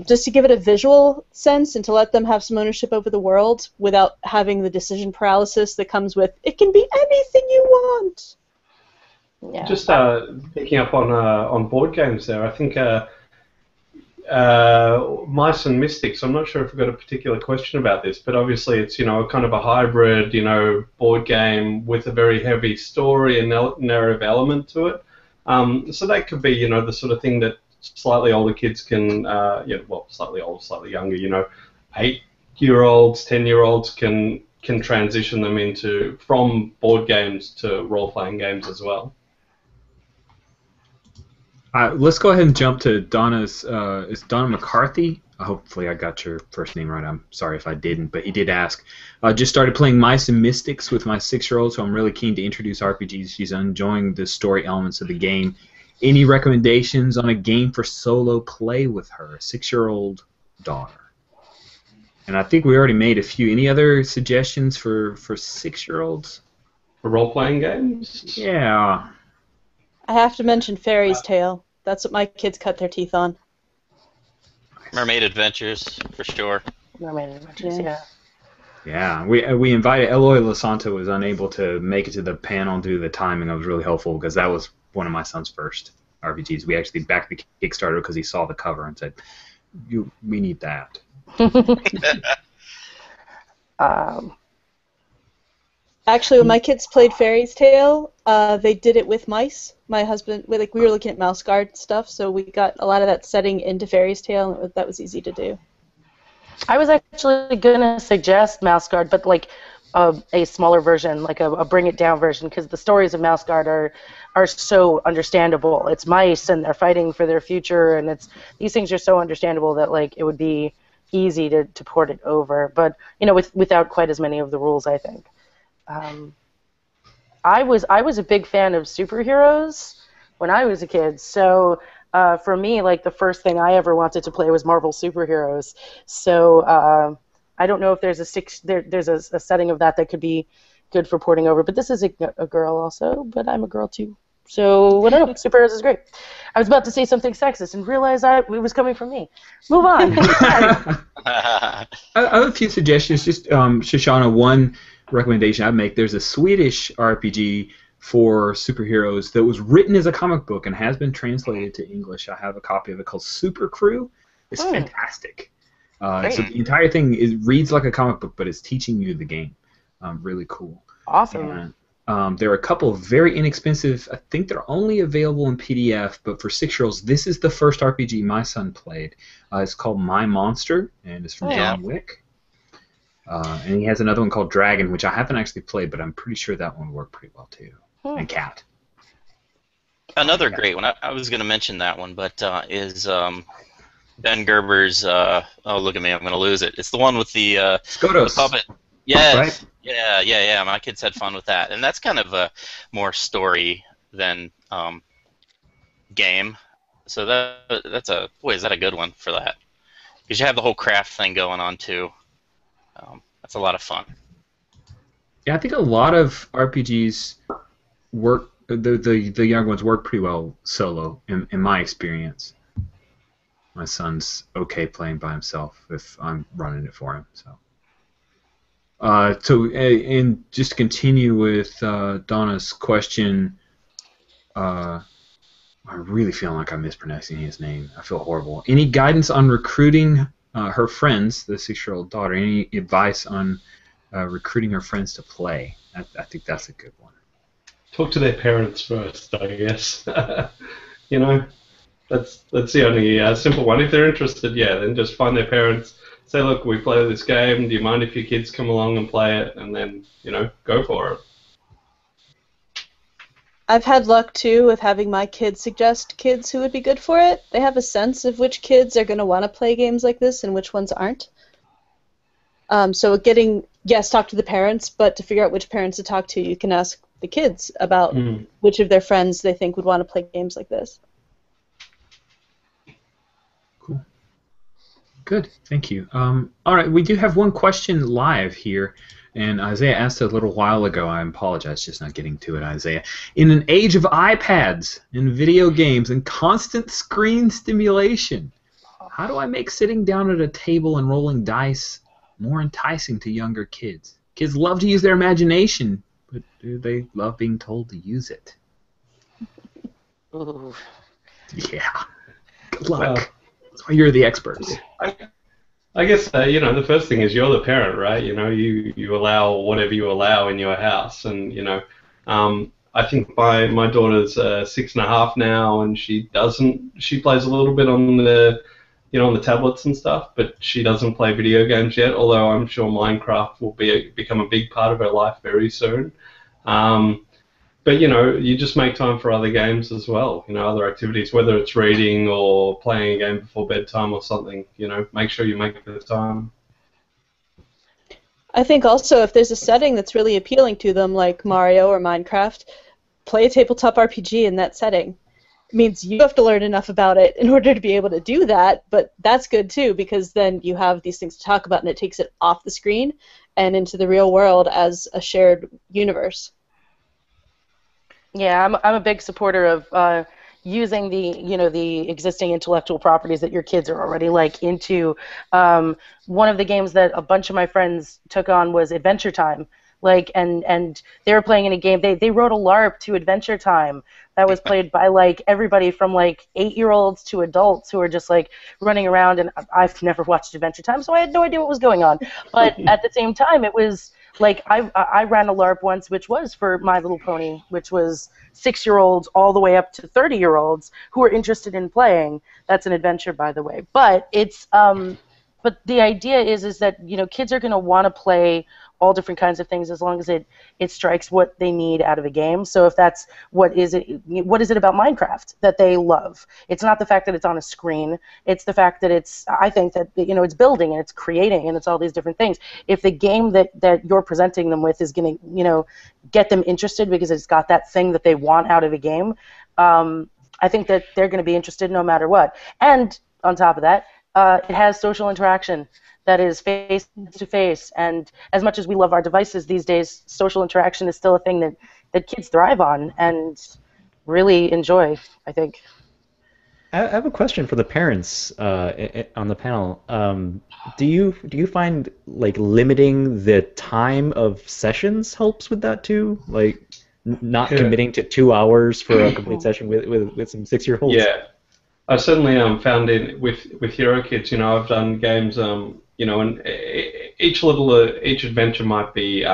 Just to give it a visual sense and to let them have some ownership over the world without having the decision paralysis that comes with, it can be anything you want. Yeah. Just picking up on board games there, I think Mice and Mystics, I'm not sure if we've got a particular question about this, but obviously it's kind of a hybrid board game with a very heavy story and narrative element to it. So that could be the sort of thing that slightly older kids can, slightly older, slightly younger, 8-year-olds, 10-year-olds can transition them from board games to role-playing games as well. Let's go ahead and jump to Donna's. Is Donna McCarthy hopefully I got your first name right. I'm sorry if I didn't, but he did ask. I just started playing Mice and Mystics with my 6-year-old, so I'm really keen to introduce RPGs. She's enjoying the story elements of the game. Any recommendations on a game for solo play with her 6-year-old daughter? And I think we already made a few. Any other suggestions for 6-year-olds? For role-playing games? Yeah. I have to mention Fairy's Tale. That's what my kids cut their teeth on. Mermaid Adventures, for sure. Mermaid Adventures, Yeah. Yeah, we invited Eloy Lasanta was unable to make it to the panel due to the timing. It was really helpful because that was one of my son's first RPGs. We actually backed the Kickstarter because he saw the cover and said, "We need that." Actually, when my kids played Fairy's Tale, they did it with mice. My husband, we were looking at mouse guard stuff, so we got a lot of that setting into Fairy's Tale, and that was easy to do. I was actually gonna suggest Mouse Guard, but like a smaller version, like a bring it down version, because the stories of Mouse Guard are so understandable. It's mice and they're fighting for their future, and these things are so understandable that like it would be easy to port it over, but without quite as many of the rules, I think. I was a big fan of superheroes when I was a kid, so for me, like the first thing I ever wanted to play was Marvel superheroes. So I don't know if there's a setting of that could be good for porting over. But this is a girl also, but I'm a girl too. So I don't know. Superheroes is great. I was about to say something sexist and realized it was coming from me. Move on. I have a few suggestions. Just Shoshana, one recommendation I'd make. There's a Swedish RPG for superheroes that was written as a comic book and has been translated to English. I have a copy of it called Super Crew. It's fantastic. So the entire thing reads like a comic book, but it's teaching you the game. Really cool. Awesome. And, there are a couple of very inexpensive, I think they're only available in PDF, but for 6-year-olds, this is the first RPG my son played. It's called My Monster, and it's from John Wick. And he has another one called Dragon, which I haven't actually played, but I'm pretty sure that one worked pretty well too. And Cat. Another great one. I was going to mention that one, but is Ben Gerber's. Oh, look at me! I'm going to lose it. It's the one with the Skotos. puppet. Yes. Right? Yeah. My kids had fun with that, and that's kind of a more story than game. So that's is that a good one for that? Because you have the whole craft thing going on too. That's a lot of fun. Yeah, I think a lot of RPGs work. The young ones work pretty well solo, in my experience. My son's okay playing by himself if I'm running it for him. And just to continue with Donna's question, I'm really feeling like I'm mispronouncing his name. I feel horrible. Any guidance on recruiting her friends, the 6-year-old daughter? Any advice on recruiting her friends to play? I think that's a good one. Talk to their parents first, I guess. That's the only simple one. If they're interested, then just find their parents. Say, look, we play this game. Do you mind if your kids come along and play it? And then, go for it. I've had luck, too, with having my kids suggest kids who would be good for it. They have a sense of which kids are going to want to play games like this and which ones aren't. So talk to the parents, but to figure out which parents to talk to, you can ask the kids about which of their friends they think would want to play games like this. Cool. Good. Thank you. All right, we do have one question live here. And Isaiah asked a little while ago. I apologize, just not getting to it, Isaiah. In an age of iPads and video games and constant screen stimulation, how do I make sitting down at a table and rolling dice more enticing to younger kids? Kids love to use their imagination, but do they love being told to use it? Ooh. Yeah. Good luck. That's why you're the experts. I guess the first thing is you're the parent, right? You allow whatever you allow in your house, and I think my daughter's 6.5 now, and she plays a little bit on the on the tablets and stuff, but she doesn't play video games yet. Although I'm sure Minecraft will become a big part of her life very soon. But you just make time for other games as well. Other activities, whether it's reading or playing a game before bedtime or something. Make sure you make the time. I think also if there's a setting that's really appealing to them, like Mario or Minecraft, play a tabletop RPG in that setting. It means you have to learn enough about it in order to be able to do that, but that's good too, because then you have these things to talk about and it takes it off the screen and into the real world as a shared universe. Yeah, I'm a big supporter of using the existing intellectual properties that your kids are already into. One of the games that a bunch of my friends took on was Adventure Time. And they were playing in a game. They wrote a LARP to Adventure Time that was played by everybody from 8-year-olds to adults who are just running around. And I've never watched Adventure Time, so I had no idea what was going on. But at the same time, it was I ran a LARP once, which was for My Little Pony, which was 6-year-olds all the way up to 30-year-olds who were interested in playing. That's an adventure, by the way. But it's but the idea is that kids are going to want to play all different kinds of things as long as it strikes what they need out of a game. So if that's what is it about Minecraft that they love? It's not the fact that it's on a screen. It's the fact that I think that it's building and it's creating and it's all these different things. If the game that you're presenting them with is going to get them interested because it's got that thing that they want out of a game, I think that they're going to be interested no matter what. And on top of that, it has social interaction that is face-to-face, and as much as we love our devices these days, social interaction is still a thing that kids thrive on and really enjoy, I think. I have a question for the parents on the panel. Do you find limiting the time of sessions helps with that too? Not committing to 2 hours for a complete session with some 6-year-olds? Yeah. I certainly found with Hero Kids, I've done games, and each adventure might be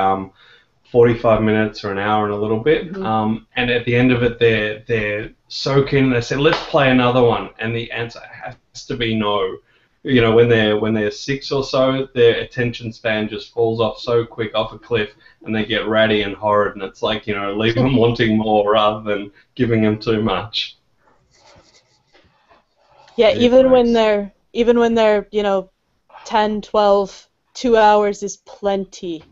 45 minutes or an hour and a little bit, and at the end of it, they're so keen. They say, "Let's play another one," and the answer has to be no. When they're 6 or so, their attention span just falls off so quick off a cliff, and they get ratty and horrid, and it's leave them wanting more rather than giving them too much. Yeah, even when they're 10, 12, 2 hours is plenty.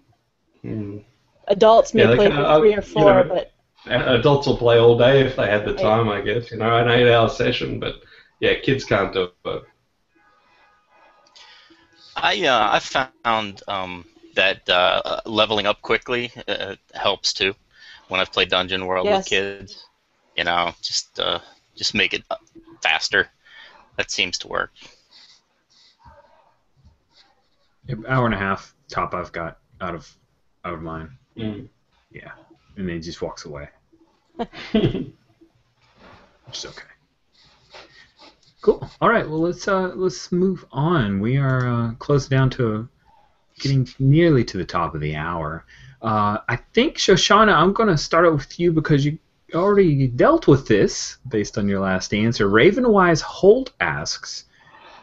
Adults may play for 3 or 4, but adults will play all day if they had the time, I guess. An 8-hour session, but yeah, kids can't do it. I found that leveling up quickly helps too. When I've played Dungeon World with kids, just make it faster. That seems to work. Hour and a half top I've got out of mine. Yeah, and then he just walks away. Which is okay. Cool. All right. Well, let's move on. We are close down to getting nearly to the top of the hour. I think Shoshana, I'm going to start out with you because you already dealt with this based on your last answer. Ravenwise Holt asks,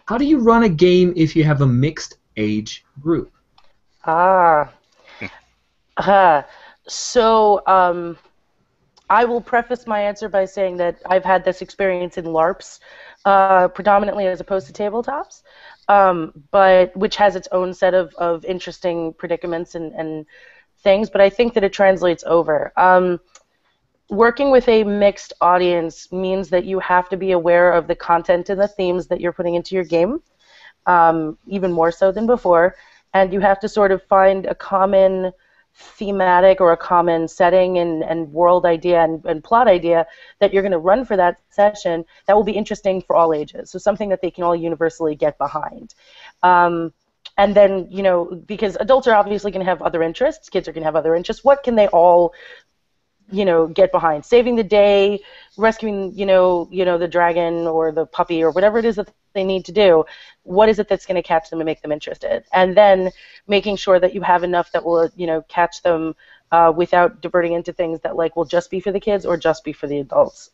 how do you run a game if you have a mixed age group? So I will preface my answer by saying that I've had this experience in LARPs, predominantly as opposed to tabletops, but which has its own set of interesting predicaments and things, but I think that it translates over. Working with a mixed audience means that you have to be aware of the content and the themes that you're putting into your game, even more so than before, and you have to sort of find a common thematic or a common setting and world idea and plot idea that you're going to run for that session that will be interesting for all ages, so something that they can all universally get behind. And then, because adults are obviously going to have other interests, kids are going to have other interests, what can they all get behind? Saving the day, rescuing, the dragon or the puppy or whatever it is that they need to do. What is it that's going to catch them and make them interested? And then making sure that you have enough that will, catch them without diverting into things that will just be for the kids or just be for the adults.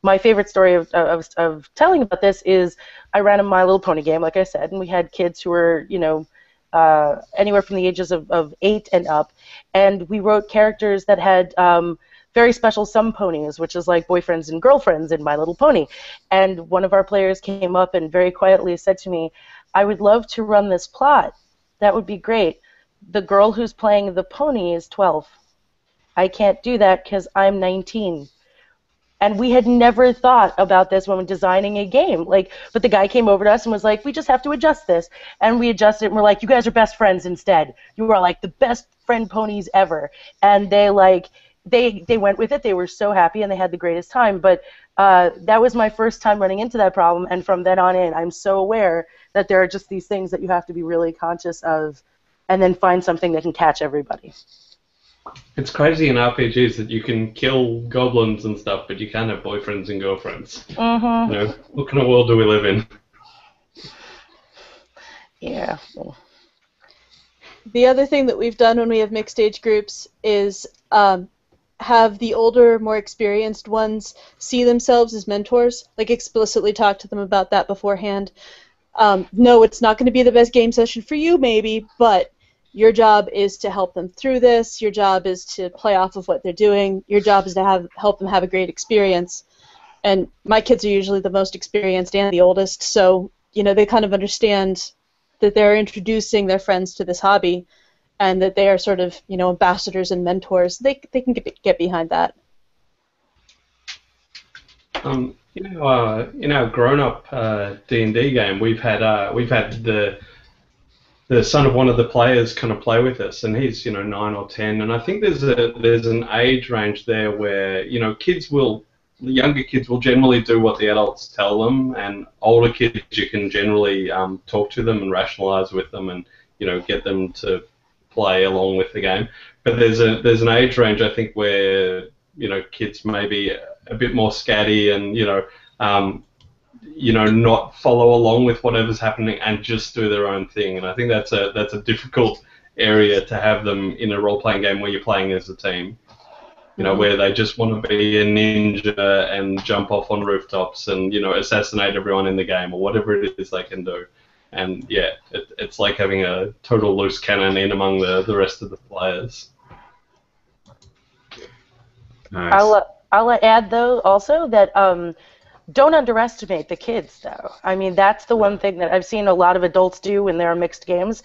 My favorite story of telling about this is I ran a My Little Pony game, like I said, and we had kids who were, anywhere from the ages of 8 and up, and we wrote characters that had very special some ponies, which is like boyfriends and girlfriends in My Little Pony. And one of our players came up and very quietly said to me, I would love to run this plot. That would be great. The girl who's playing the pony is 12. I can't do that because I'm 19. And we had never thought about this when designing a game. Like, but the guy came over to us and was like, we just have to adjust this. And we adjusted it, and we're like, you guys are best friends instead. You are like the best friend ponies ever. And they went with it. They were so happy, and they had the greatest time. But that was my first time running into that problem. And from then on in, I'm so aware that there are just these things that you have to be really conscious of and then find something that can catch everybody. It's crazy in RPGs that you can kill goblins and stuff, but you can't have boyfriends and girlfriends. Mm-hmm. You know, what kind of world do we live in? Yeah. The other thing that we've done when we have mixed age groups is have the older, more experienced ones see themselves as mentors, like explicitly talk to them about that beforehand. No, it's not going to be the best game session for you, maybe, but your job is to help them through this. Your job is to play off of what they're doing. Your job is to help them have a great experience. And my kids are usually the most experienced and the oldest, so they kind of understand that they're introducing their friends to this hobby, and that they are sort of ambassadors and mentors. They can get behind that. In our grown-up D&D game, we've had the son of one of the players kind of play with us, and he's 9 or 10, and I think there's an age range there where younger kids will generally do what the adults tell them, and older kids you can generally talk to them and rationalize with them, and get them to play along with the game. But there's an age range, I think, where kids may be a bit more scatty and not follow along with whatever's happening and just do their own thing. And I think that's a difficult area to have them in a role-playing game where you're playing as a team. Where they just want to be a ninja and jump off on rooftops and assassinate everyone in the game or whatever it is they can do. And yeah, it's like having a total loose cannon in among the rest of the players. Nice. I'll add though also that don't underestimate the kids, though. I mean, that's the one thing that I've seen a lot of adults do when there are mixed games.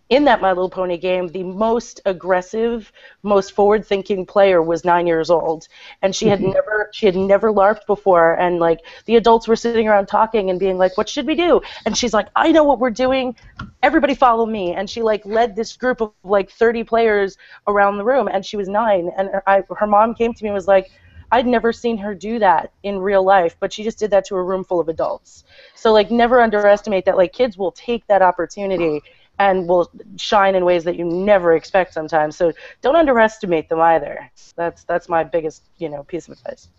In that My Little Pony game, the most aggressive, most forward-thinking player was 9 years old, and she had never LARPed before. And like the adults were sitting around talking and being like, "What should we do?" And she's like, "I know what we're doing. Everybody follow me." And she like led this group of like 30 players around the room, and she was 9. And her mom came to me and was like, I'd never seen her do that in real life, but she just did that to a room full of adults. So like never underestimate that. Like kids will take that opportunity and will shine in ways that you never expect sometimes. So don't underestimate them either. That's my biggest piece of advice.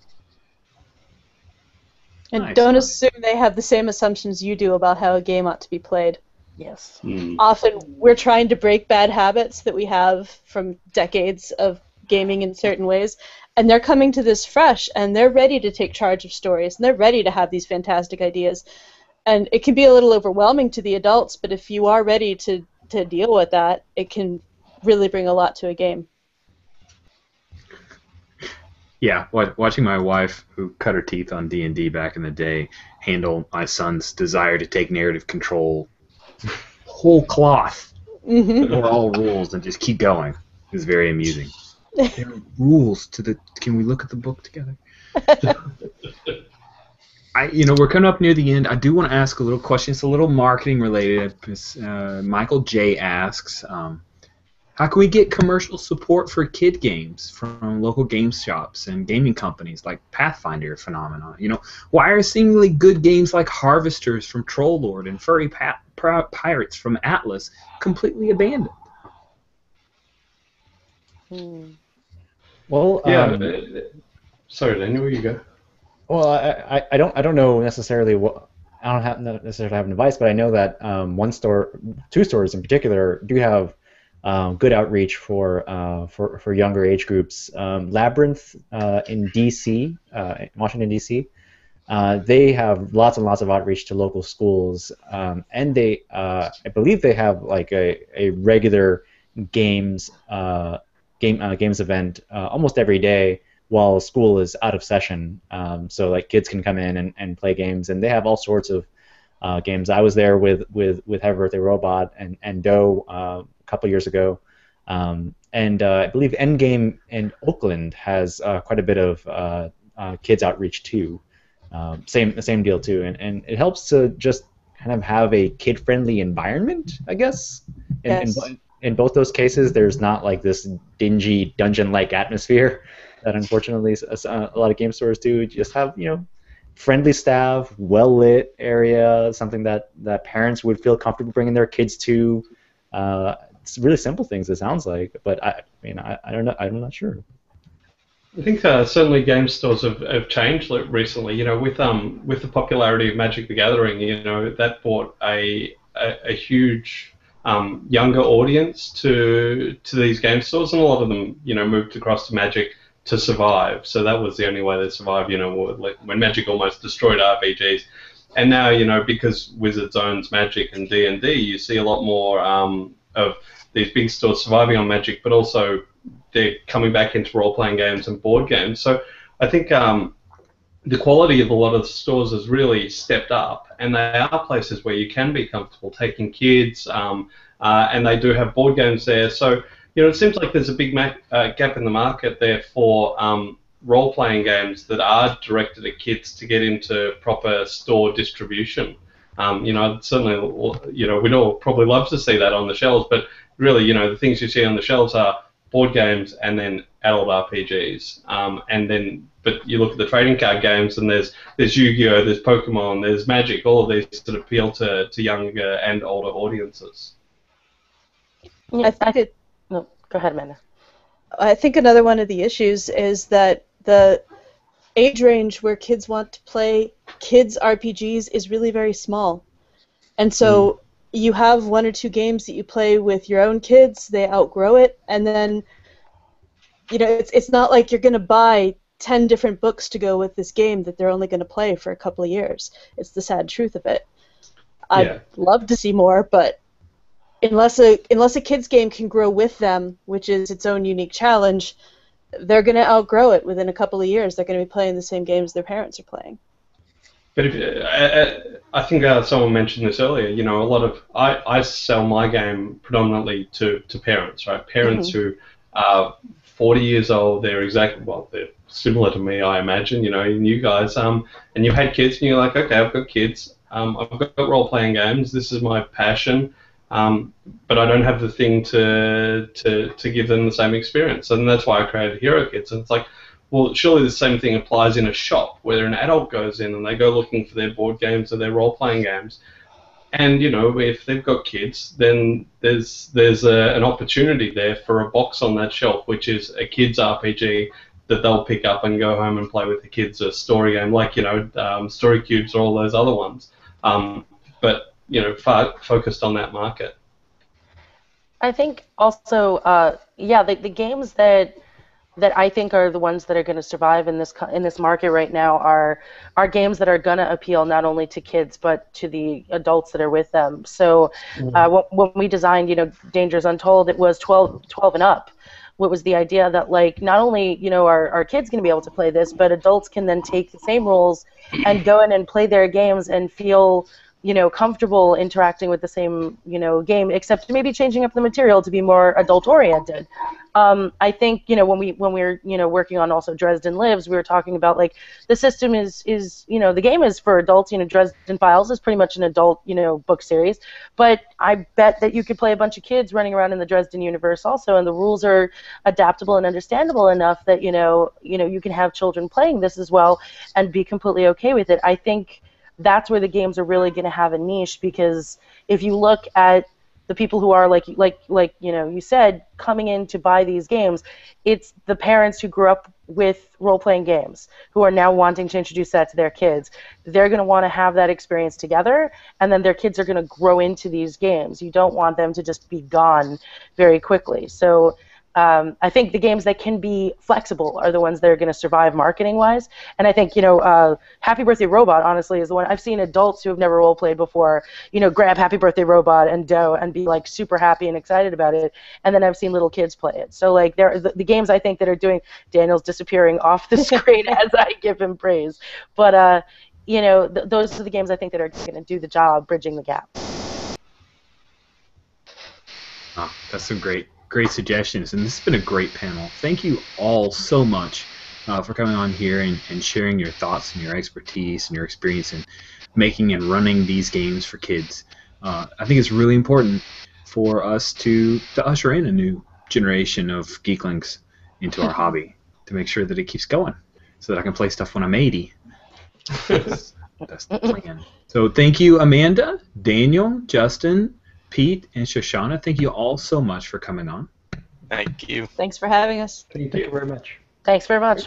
And Nice. don't assume they have the same assumptions you do about how a game ought to be played. Yes. Often we're trying to break bad habits that we have from decades of gaming in certain ways, and they're coming to this fresh, and they're ready to take charge of stories, and they're ready to have these fantastic ideas. And it can be a little overwhelming to the adults, but if you are ready to deal with that, it can really bring a lot to a game. Yeah, watching my wife, who cut her teeth on D&D back in the day, handle my son's desire to take narrative control whole cloth over all rules and just keep going. It was very amusing. There are rules to the. Can we look at the book together? We're coming up near the end. I do want to ask a little question. It's a little marketing related. Michael J asks, how can we get commercial support for kid games from local game shops and gaming companies like Pathfinder Phenomenon? Why are seemingly good games like Harvesters from Trollord and Furry Pirates from Atlas completely abandoned? Well, sorry, Daniel, you go. Well, I don't know necessarily what I don't have necessarily have advice, but I know that two stores in particular do have good outreach for younger age groups. Labyrinth in DC, Washington D.C. They have lots and lots of outreach to local schools, and I believe they have like a regular games games event almost every day while school is out of session. So like kids can come in and play games, and they have all sorts of games. I was there with Happy Birthday Robot and Doe a couple years ago, and I believe Endgame in Oakland has quite a bit of kids outreach too. Same deal too, and it helps to just kind of have a kid-friendly environment, I guess. Yes. In both those cases, there's not like this dingy dungeon-like atmosphere that unfortunately a lot of game stores do. You just have friendly staff, well-lit area, something that parents would feel comfortable bringing their kids to. It's really simple things, it sounds like, but I don't know. I'm not sure. I think certainly game stores have changed recently. With the popularity of Magic the Gathering, that brought a huge younger audience to these game stores, and a lot of them moved across to Magic to survive. So that was the only way they survived. When Magic almost destroyed RPGs, and now because Wizards owns Magic and D&D, you see a lot more of these big stores surviving on Magic, but also they're coming back into role-playing games and board games. So I think the quality of a lot of the stores has really stepped up, and they are places where you can be comfortable taking kids, and they do have board games there. So it seems like there's a big gap in the market there for role-playing games that are directed at kids to get into proper store distribution. Certainly, we'd all probably love to see that on the shelves, but really, the things you see on the shelves are board games and then adult RPGs. But you look at the trading card games, and there's Yu-Gi-Oh, there's Pokemon, there's Magic, all of these that appeal to younger and older audiences. Yeah, no, go ahead, Amanda. I think another one of the issues is that the age range where kids want to play kids RPGs is really very small. And so you have one or two games that you play with your own kids, they outgrow it, and then it's not like you're going to buy 10 different books to go with this game that they're only going to play for a couple of years. It's the sad truth of it. I'd love to see more, but unless a kid's game can grow with them, which is its own unique challenge, they're going to outgrow it within a couple of years. They're going to be playing the same games their parents are playing. But I think someone mentioned this earlier. A lot of I sell my game predominantly to parents, right? Parents who are 40 years old. They're similar to me, I imagine. You guys, and you've had kids, and you're like, okay, I've got kids. I've got role-playing games. This is my passion. But I don't have the thing to give them the same experience, and that's why I created Hero Kids. And it's like, well, surely the same thing applies in a shop, where an adult goes in and they go looking for their board games or their role-playing games, and if they've got kids, then there's an opportunity there for a box on that shelf, which is a kids RPG that they'll pick up and go home and play with the kids, a story game like Story Cubes or all those other ones. But focused on that market. I think also, the games that I think are the ones that are going to survive in this market right now are games that are going to appeal not only to kids but to the adults that are with them. So when we designed, Dangers Untold, it was 12 and up. What was the idea that not only are kids going to be able to play this, but adults can then take the same rules and go in and play their games and feel comfortable interacting with the same, game, except maybe changing up the material to be more adult-oriented. I think, when we were, working on also Dresden Lives, we were talking about, the system is the game is for adults. Dresden Files is pretty much an adult, book series. But I bet that you could play a bunch of kids running around in the Dresden universe also, and the rules are adaptable and understandable enough that, you can have children playing this as well and be completely okay with it. I think that's where the games are really going to have a niche, because if you look at the people who are like you said, coming in to buy these games, it's the parents who grew up with role-playing games who are now wanting to introduce that to their kids. They're going to want to have that experience together, and then their kids are going to grow into these games. You don't want them to just be gone very quickly. So I think the games that can be flexible are the ones that are going to survive marketing-wise. And I think, Happy Birthday Robot, honestly, is the one. I've seen adults who have never role-played before, grab Happy Birthday Robot and be like super happy and excited about it. And then I've seen little kids play it. So like the games I think that are doing, Daniel's disappearing off the screen as I give him praise. But those are the games I think that are going to do the job bridging the gap. Oh, that's some great suggestions, and this has been a great panel. Thank you all so much for coming on here and sharing your thoughts and your expertise and your experience in making and running these games for kids. I think it's really important for us to usher in a new generation of geeklings into our hobby, to make sure that it keeps going, so that I can play stuff when I'm 80. That's the plan. So thank you, Amanda, Daniel, Justin, Pete, and Shoshana. Thank you all so much for coming on. Thank you. Thanks for having us. Thank you very much. Thanks very much.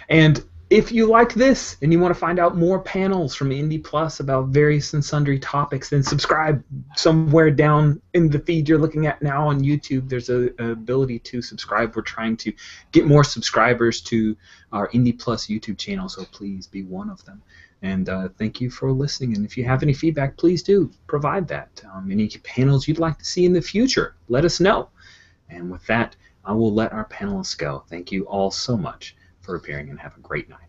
And if you like this and you want to find out more panels from Indie Plus about various and sundry topics, then subscribe somewhere down in the feed you're looking at now on YouTube. There's an ability to subscribe. We're trying to get more subscribers to our Indie Plus YouTube channel, so please be one of them. And thank you for listening. And if you have any feedback, please do provide that. Any panels you'd like to see in the future, let us know. And with that, I will let our panelists go. Thank you all so much for appearing, and have a great night.